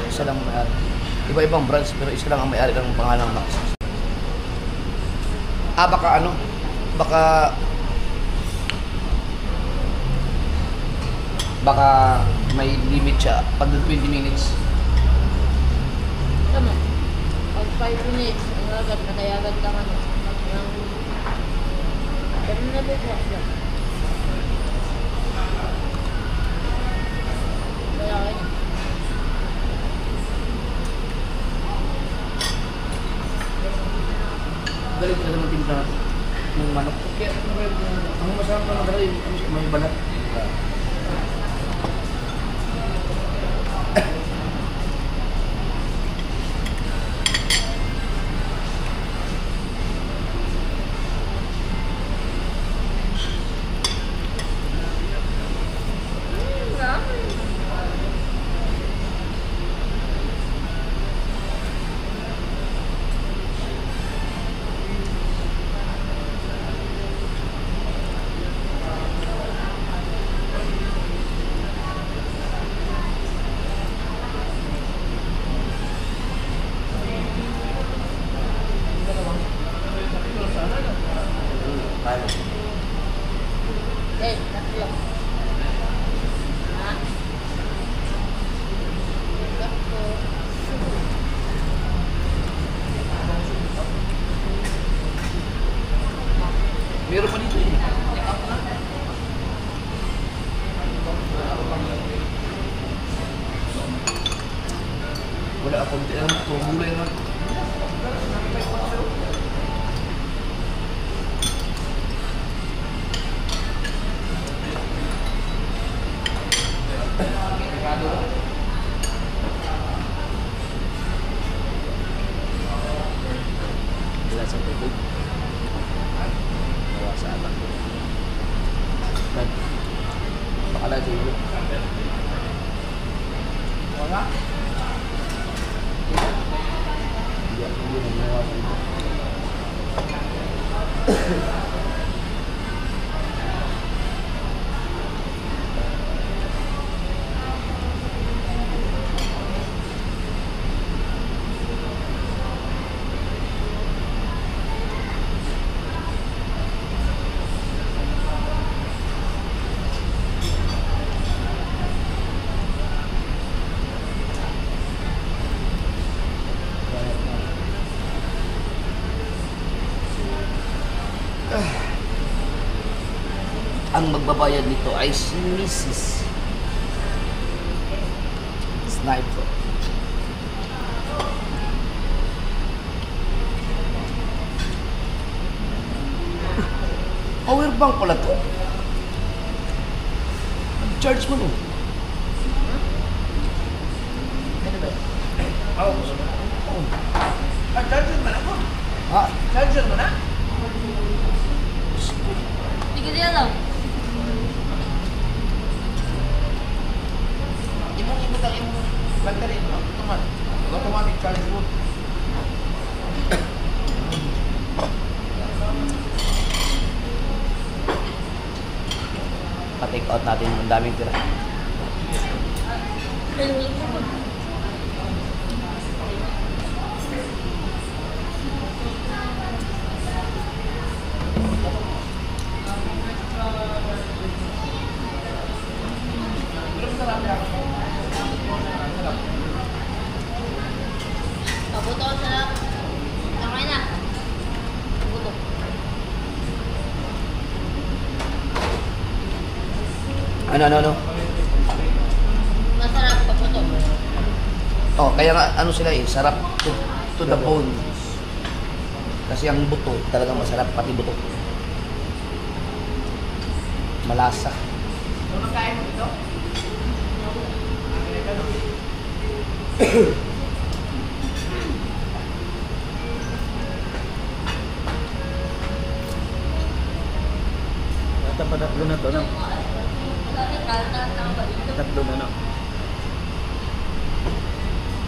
Isa lang ang may-ari. Iba-ibang branch pero isa lang ang may-ari ng pangalang Max. Baka ano? Baka may limit siya pag 20 minutes. Tama. Pag 5 minutes, ang agad, natayagad lang ano. Pero nabubukas lang. Kaya kanya. Galing ka naman timpla ng manok. Kaya ang masarap na madala yung may balat. Paano? Eh, tatlo. Ha? Tatlo. Meron pa dito eh. Wala akong tumulay naman. Wala sa tubig. Bawa sa atak. Baka na sa iyo. Wala? Hindi na ginawa sa iyo. Ang magbabayad nito ay si Mrs. Sniper. Power bank pala to. Charge mo no? Ano ba? Charger mo na po. Ha? Charger mo na? Hindi ko din alam. Imong ang imong battery mo. Automatic charge mo. Pa-take out natin ang daming tira. Pabuto ko sa lahat. Okay na. Pabuto. Ano? Masarap pabuto. Oh, kaya nga ano sila eh, sarap to the bone. Kasi ang buto talagang masarap, pati buto. Malasa. Tatlo na to, no? Tatlo na, no?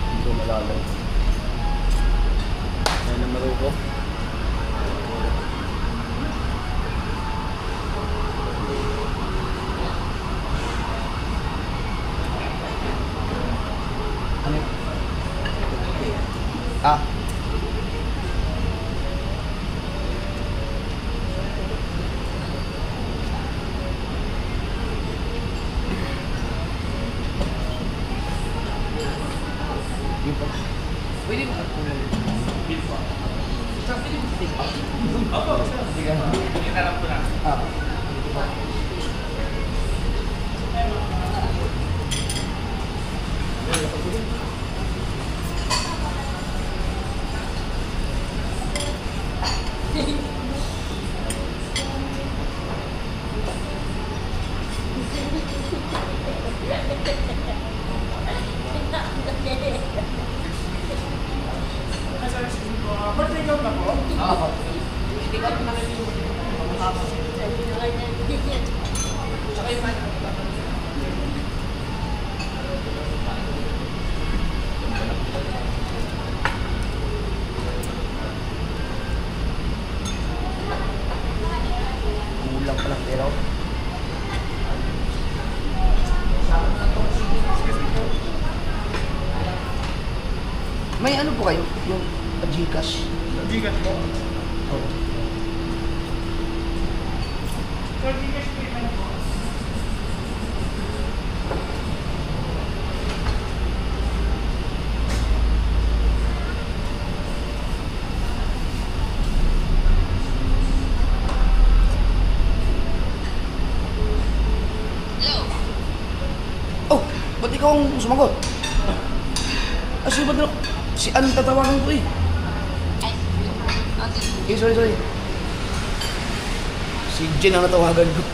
Hindi ko malalaw. Kaya na maruko. Ano? Ah. Pwede mo katulad. Opo, sir. Hinarap ko na. Ah. Kulang pa lang pero. May ano po kayo? Yung Gcash? Gcash mo. Oo. ikaw ang sumagot. Kasi ba't na, si anong tatawagan ko eh. Eh, sorry. Si Jen ang natawagan ko.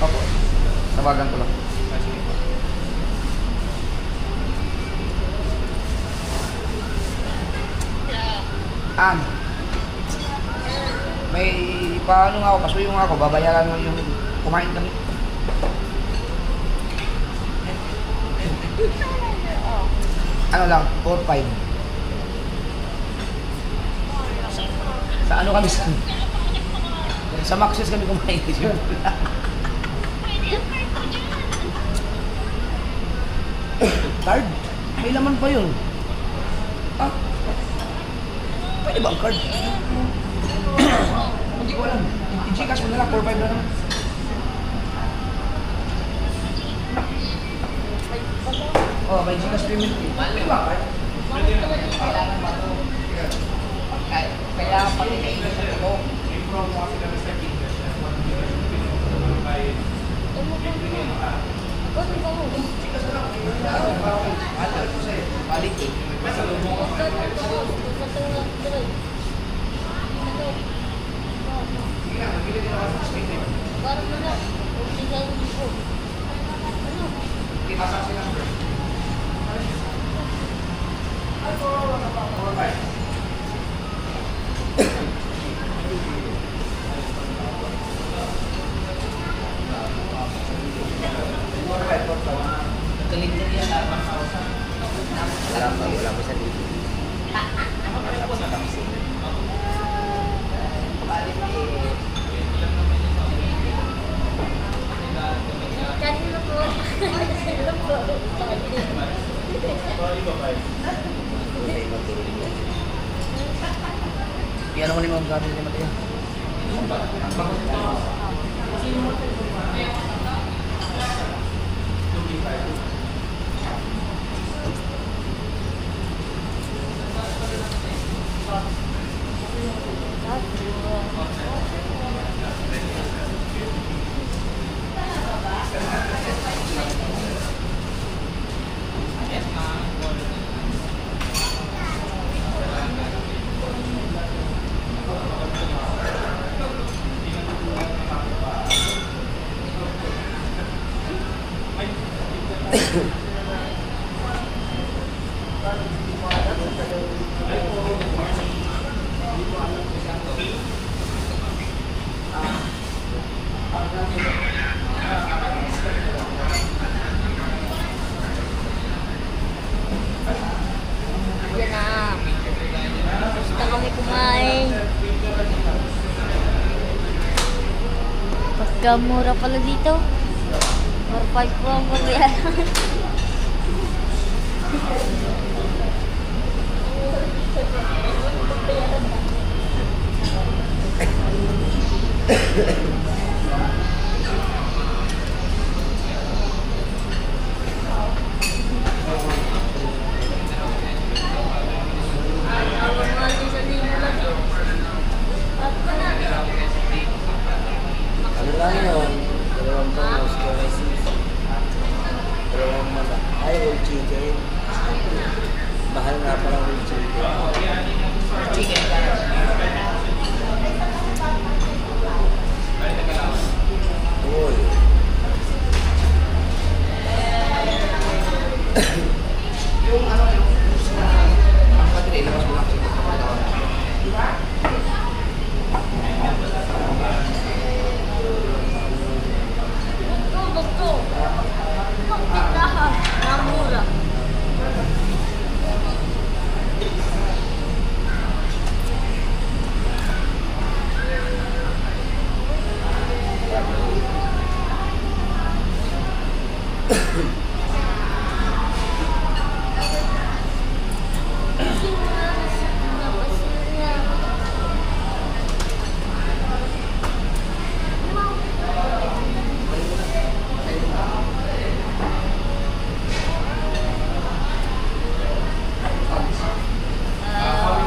Opo, tawagan ko lang. May paano nga ako, pasuyo nga ako, babayaran mo yung kumain kami. Ano lang, 4-5. Sa ano kami sa Maxis kami kumain. Card? May laman pa yun. Ah? Pwede ba ang card? Hindi ko alam. I-Gcash mo na lang, 4-5 na naman. Oh, may Gcash payment. Pwede ba card? Kailangan ba ito? Kailangan pati kainin sa ito. Balik eh. Wala mo sa dito. Kanino po? Kanino po? Iyan mo ni mga gamit ni Mateo. Yan na. Basta kami kumain. Pagkamura pala dito. 4-5 po ang pagbayaran. Ano lang yun? Dalawang pangos, dalawang mata. Ay, whole chicken. Mahal nga pala whole chicken. Chicken. Whole. Yung ano yung ang battery, labas mo lang siya. Bugto. Tindahan. Namura.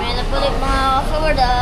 May napulit mga kasawarda.